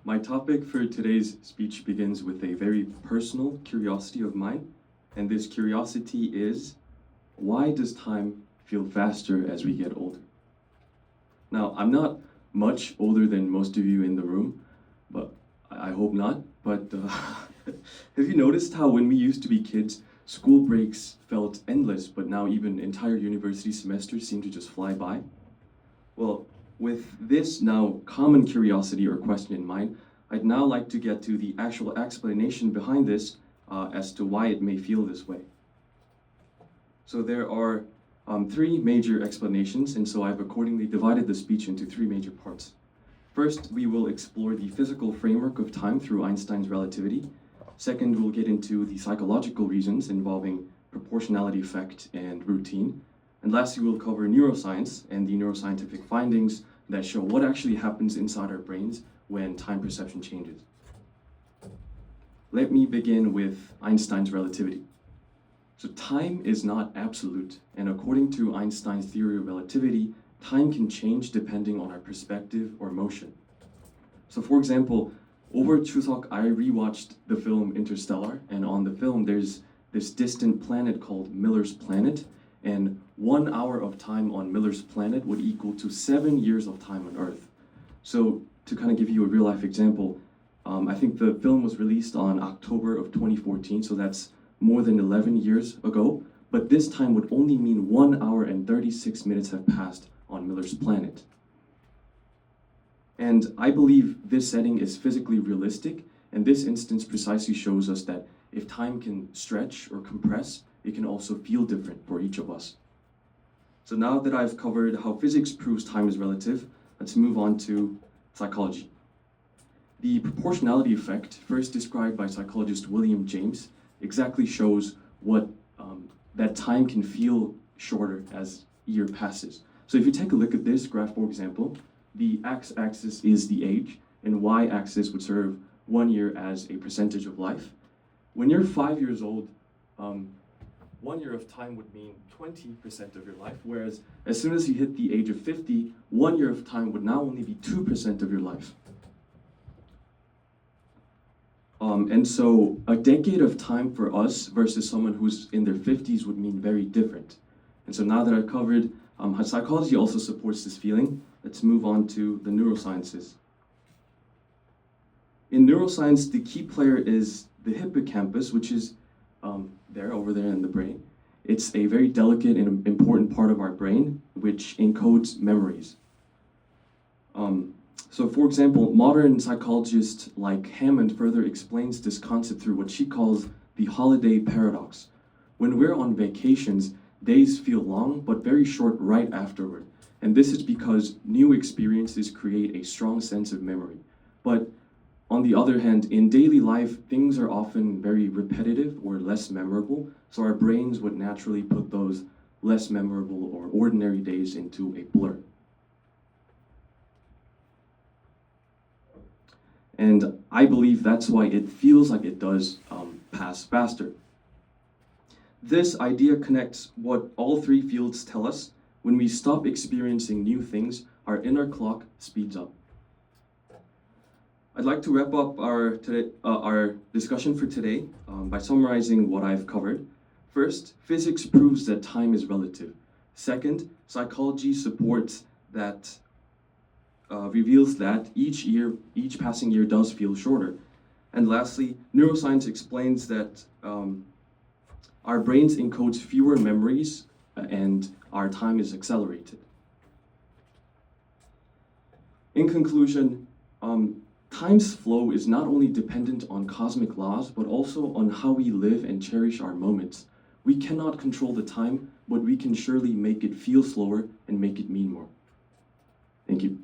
My topic for today's speech begins with a very personal curiosity of mine, and this curiosity is, why does time feel faster as we get older? Now, I'm not much older than most of you in the room, but I hope not. But have you noticed how when we used to be kids, school breaks felt endless, but now even entire university semesters seem to just fly by? Well, with this now common curiosity or question in mind, I'd now like to get to the actual explanation behind this as to why it may feel this way. So there are three major explanations, and so I've accordingly divided the speech into three major parts. First, we will explore the physical framework of time through Einstein's relativity. Second, we'll get into the psychological reasons involving proportionality effect and routine. And lastly, we'll cover neuroscience and the neuroscientific findings that show what actually happens inside our brains when time perception changes. Let me begin with Einstein's relativity. So time is not absolute, and according to Einstein's theory of relativity, time can change depending on our perspective or motion. So for example, over Chuseok, I rewatched the film Interstellar, and on the film there's this distant planet called Miller's Planet, and 1 hour of time on Miller's Planet would equal to 7 years of time on Earth. So to kind of give you a real life example, I think the film was released on October of 2014, so that's more than 11 years ago, but this time would only mean 1 hour and 36 minutes have passed on Miller's Planet. And I believe this setting is physically realistic, and this instance precisely shows us that if time can stretch or compress, it can also feel different for each of us. So now that I've covered how physics proves time is relative, let's move on to psychology. The proportionality effect, first described by psychologist William James, exactly shows what that time can feel shorter as year passes. So if you take a look at this graph, for example, the x-axis is the age, and y-axis would serve 1 year as a percentage of life. When you're 5 years old, 1 year of time would mean 20% of your life, whereas as soon as you hit the age of 50, 1 year of time would now only be 2% of your life. And so a decade of time for us versus someone who's in their 50s would mean very different. And so now that I've covered how psychology also supports this feeling, let's move on to the neurosciences. In neuroscience, the key player is the hippocampus, which is over there in the brain. It's a very delicate and important part of our brain, which encodes memories. So for example, modern psychologist like Hammond further explains this concept through what she calls the holiday paradox. When we're on vacations, days feel long but very short right afterward. And this is because new experiences create a strong sense of memory. But on the other hand, in daily life, things are often very repetitive or less memorable, so our brains would naturally put those less memorable or ordinary days into a blur. And I believe that's why it feels like it does pass faster. This idea connects what all three fields tell us. When we stop experiencing new things, our inner clock speeds up. I'd like to wrap up our discussion for today by summarizing what I've covered. First, physics proves that time is relative. Second, psychology supports that, reveals that each passing year does feel shorter. And lastly, neuroscience explains that our brains encodes fewer memories and our time is accelerated. In conclusion, time's flow is not only dependent on cosmic laws, but also on how we live and cherish our moments. We cannot control the time, but we can surely make it feel slower and make it mean more. Thank you.